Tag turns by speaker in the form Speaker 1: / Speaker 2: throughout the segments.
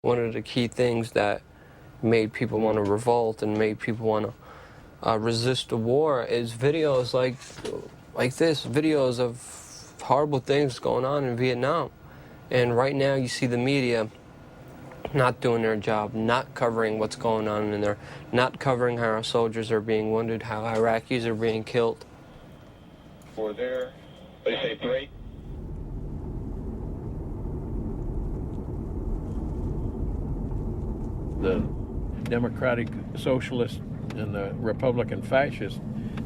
Speaker 1: One of the key things that made people want to revolt and made people want to resist the war is videos like this, videos of horrible things going on in Vietnam. And right now you see the media not doing their job, not covering what's going on in there, not covering how our soldiers are being wounded, how Iraqis are being killed.
Speaker 2: For there, they say three.
Speaker 3: The Democratic Socialist and the Republican Fascist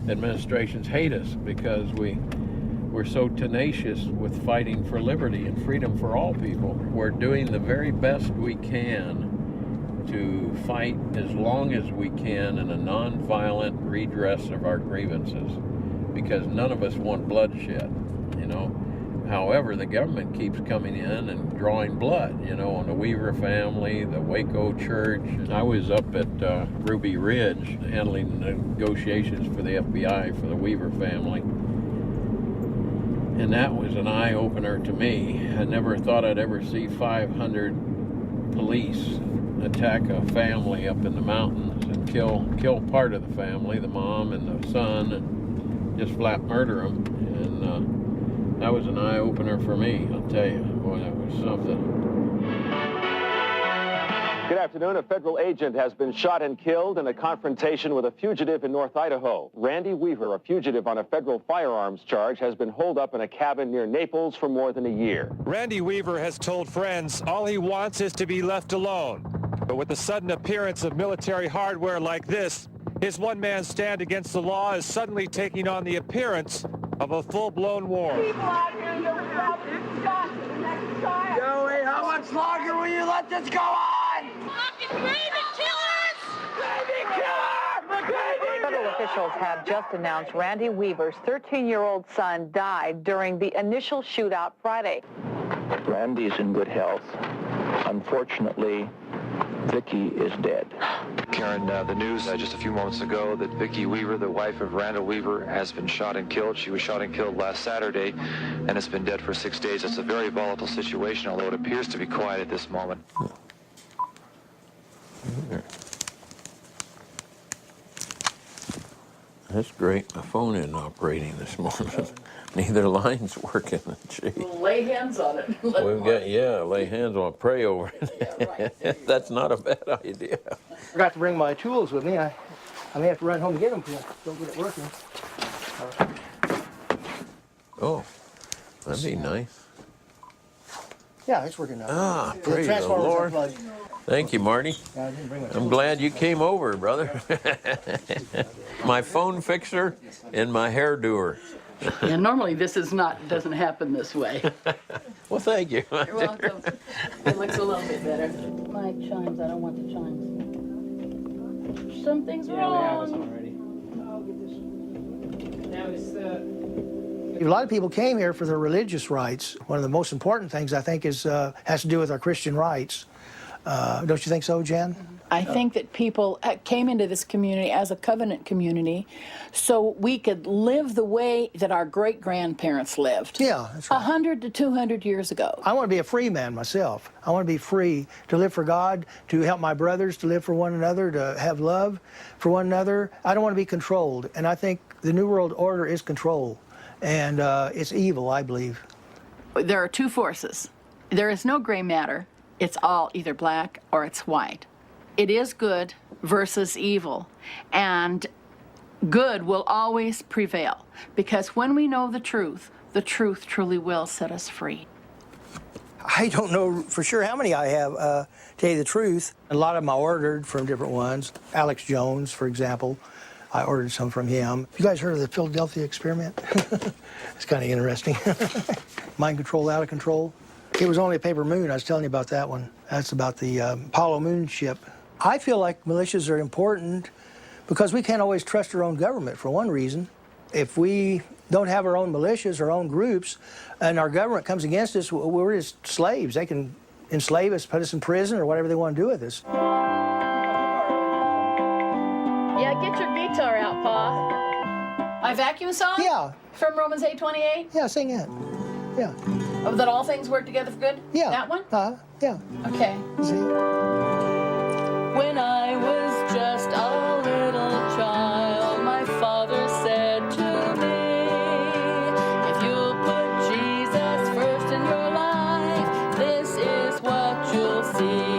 Speaker 3: administrations hate us because we're so tenacious with fighting for liberty and freedom for all people. We're doing the very best we can to fight as long as we can in a nonviolent redress of our grievances, because none of us want bloodshed, you know. However, the government keeps coming in and drawing blood, you know, on the Weaver family, the Waco Church. I was up at Ruby Ridge handling negotiations for the FBI for the Weaver family. And that was an eye-opener to me. I never thought I'd ever see 500 police attack a family up in the mountains and kill part of the family, the mom and the son, and just flat murder them. And that was an eye-opener for me, I'll tell you. Boy, that was something.
Speaker 4: Good afternoon. A federal agent has been shot and killed in a confrontation with a fugitive in North Idaho. Randy Weaver, a fugitive on a federal firearms charge, has been holed up in a cabin near Naples for more than a year.
Speaker 5: Randy Weaver has told friends all he wants is to be left alone. But with the sudden appearance of military hardware like this, his one-man stand against the law is suddenly taking on the appearance of a full-blown war.
Speaker 6: People out here that will stop the next time.
Speaker 7: Joey, how much longer will you let this go on?
Speaker 6: Fucking baby killers!
Speaker 7: Baby killer!
Speaker 8: Federal officials have just announced Randy Weaver's 13-year-old son died during the initial shootout Friday.
Speaker 9: Randy's in good health. Unfortunately, Vicky is dead.
Speaker 10: Karen, the news just a few moments ago that Vicky Weaver, the wife of Randall Weaver, has been shot and killed. She was shot and killed last Saturday and has been dead for 6 days. It's a very volatile situation, although it appears to be quiet at this moment.
Speaker 3: That's great. My phone isn't operating this morning. Neither line's working. Gee.
Speaker 11: We'll lay hands on it.
Speaker 3: We've got, lay hands on it, pray over it.
Speaker 11: Yeah, right.
Speaker 3: That's not a bad idea.
Speaker 12: I forgot to bring my tools with me. I may have to run home and get them because I don't get it working.
Speaker 3: Oh, that'd be nice.
Speaker 12: Yeah, it's working now.
Speaker 3: Ah, praise the Lord. Thank you, Marty.
Speaker 12: Yeah, I didn't bring my
Speaker 3: I'm glad you came over, brother. My phone fixer and my hair doer.
Speaker 11: Yeah, normally this doesn't happen this way.
Speaker 3: Well, thank you.
Speaker 11: You're welcome. It looks a little bit better. My chimes, I don't want the chimes. Something's wrong.
Speaker 12: A lot of people came here for their religious rights. One of the most important things, I think, has to do with our Christian rights. Don't you think so, Jen?
Speaker 11: I think that people came into this community as a covenant community so we could live the way that our great-grandparents lived.
Speaker 12: Yeah, that's right.
Speaker 11: 100 to 200 years ago.
Speaker 12: I want to be a free man myself. I want to be free to live for God, to help my brothers, to live for one another, to have love for one another. I don't want to be controlled, and I think the New World Order is control, and it's evil, I believe.
Speaker 11: There are two forces. There is no gray matter. It's all either black or it's white. It is good versus evil, and good will always prevail, because when we know the truth truly will set us free.
Speaker 12: I don't know for sure how many I have, to tell you the truth. A lot of them I ordered from different ones. Alex Jones, for example, I ordered some from him. You guys heard of the Philadelphia experiment? It's kind of interesting. Mind control, out of control. It was only a paper moon. I was telling you about that one. That's about the Apollo moon ship. I feel like militias are important because we can't always trust our own government for one reason. If we don't have our own militias, our own groups, and our government comes against us, we're just slaves. They can enslave us, put us in prison, or whatever they want to do with us.
Speaker 11: Yeah, get your guitar out, Pa. My vacuum song?
Speaker 12: Yeah.
Speaker 11: From Romans 8:28?
Speaker 12: Yeah, sing it. Yeah.
Speaker 11: Oh, that all things work together for good?
Speaker 12: Yeah.
Speaker 11: That one?
Speaker 12: Yeah.
Speaker 11: Okay.
Speaker 12: See?
Speaker 13: When I was just a little child, my father said to me, if you'll put Jesus first in your life, this is what you'll see,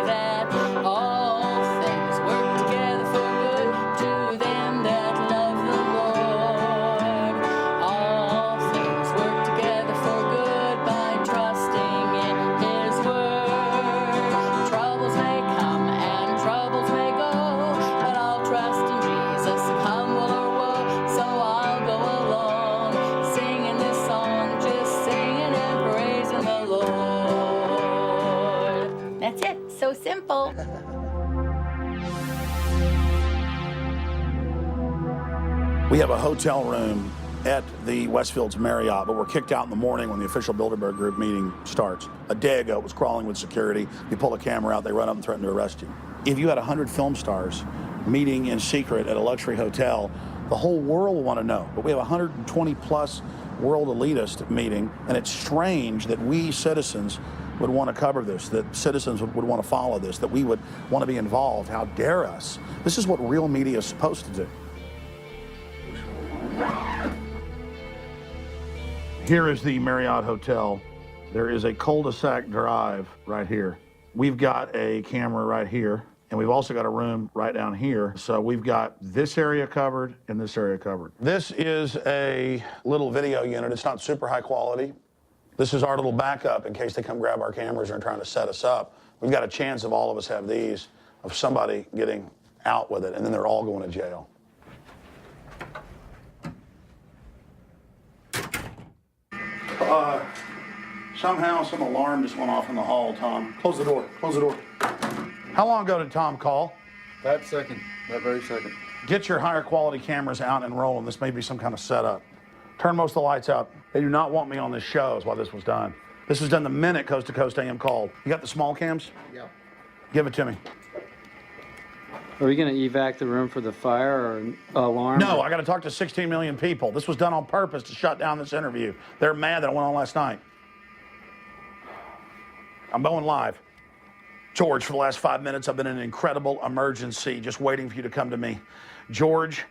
Speaker 13: that all things work together for good to them that love the Lord. All things work together for good by trusting in His word. Troubles may come and troubles may go, but I'll trust in Jesus, come will or woe. So I'll go along, singing this song, just singing and praising the Lord. That's it. So simple.
Speaker 14: We have a hotel room at the Westfields Marriott, but we're kicked out in the morning when the official Bilderberg Group meeting starts. A day ago, it was crawling with security. You pull a camera out, they run up and threaten to arrest you. If you had 100 film stars meeting in secret at a luxury hotel, the whole world will want to know. But we have 120 plus world elitist meeting, and it's strange that we citizens would want to cover this, that citizens would want to follow this, that we would want to be involved. How dare us? This is what real media is supposed to do. Here is the Marriott Hotel. There is a cul-de-sac drive right here. We've got a camera right here, and we've also got a room right down here. So we've got this area covered and this area covered. This is a little video unit. It's not super high quality. This is our little backup in case they come grab our cameras and are trying to set us up. We've got a chance of all of us have these, of somebody getting out with it, and then they're all going to jail. Somehow some alarm just went off in the hall, Tom. Close the door, close the door. How long ago did Tom call?
Speaker 15: That very second.
Speaker 14: Get your higher quality cameras out and roll them. This may be some kind of setup. Turn most of the lights out. They do not want me on this show is why this was done. This was done the minute Coast to Coast AM called. You got the small cams?
Speaker 15: Yeah.
Speaker 14: Give it to me.
Speaker 16: Are we going to evac the room for the fire or alarm?
Speaker 14: No, I got to talk to 16 million people. This was done on purpose to shut down this interview. They're mad that I went on last night. I'm going live. George, for the last 5 minutes, I've been in an incredible emergency, just waiting for you to come to me. George,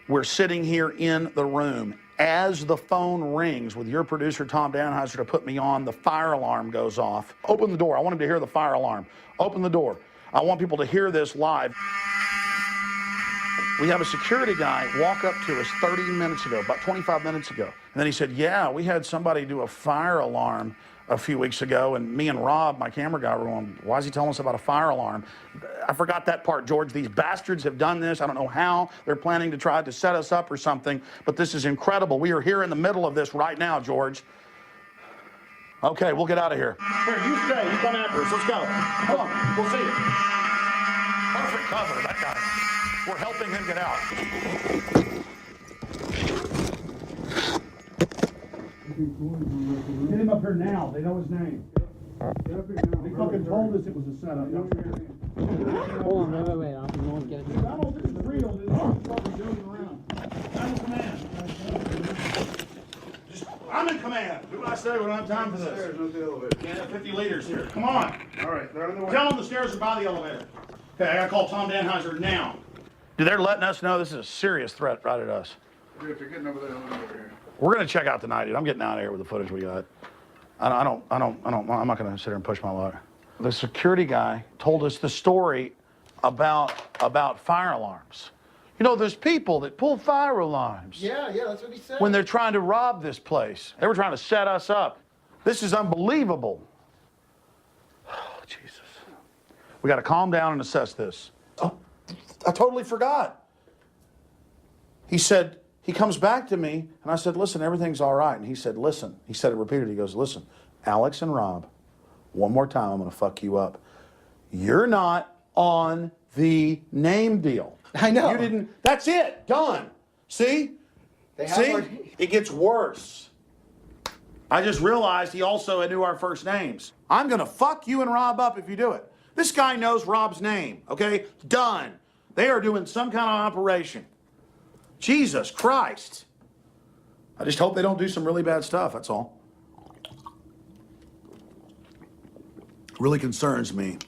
Speaker 14: we're sitting here in the room. As the phone rings with your producer, Tom Danheiser, to put me on, the fire alarm goes off. Open the door. I want him to hear the fire alarm. Open the door. I want people to hear this live. We have a security guy walk up to us 30 minutes ago, about 25 minutes ago. And then he said, yeah, we had somebody do a fire alarm a few weeks ago, and me and Rob, my camera guy, were going, why is he telling us about a fire alarm? I forgot that part, George. These bastards have done this. I don't know how. They're planning to try to set us up or something, but this is incredible. We are here in the middle of this right now, George. Okay, we'll get out of here. Here, you stay. You come after us. Let's go. Come on. We'll see you. Perfect cover, that guy. We're helping him get out. Get him up here now. They know his name. Get up here now. They fucking told us it was a setup.
Speaker 16: Hold on, wait. I'm going to get it.
Speaker 14: I don't know if this is real. This is fucking joking around. I'm in command. I'm in command. Do what I say. We don't have time for this.
Speaker 15: No the elevator.
Speaker 14: Yeah, 50 liters here. Come on.
Speaker 15: All right, they're on the way.
Speaker 14: Tell them the stairs are by the elevator. Okay, I gotta call Tom Danheiser now. Dude, they're letting us know this is a serious threat right at us.
Speaker 15: If you're getting over there, over here.
Speaker 14: We're gonna check out tonight, dude. I'm getting out of here with the footage we got. I'm not gonna sit here and push my luck. The security guy told us the story about fire alarms. You know, there's people that pull fire alarms.
Speaker 15: Yeah, that's what he said.
Speaker 14: When they're trying to rob this place. They were trying to set us up. This is unbelievable. Oh, Jesus. We got to calm down and assess this. Oh, I totally forgot. He said, he comes back to me, and I said, listen, everything's all right. And he said, listen. He said it repeatedly. He goes, listen, Alex and Rob, one more time, I'm going to fuck you up. You're not on the name deal.
Speaker 12: I know.
Speaker 14: You didn't. That's it. Done. See? It gets worse. I just realized he also knew our first names. I'm going to fuck you and Rob up if you do it. This guy knows Rob's name, okay? Done. They are doing some kind of operation. Jesus Christ. I just hope they don't do some really bad stuff, that's all.
Speaker 17: really concerns me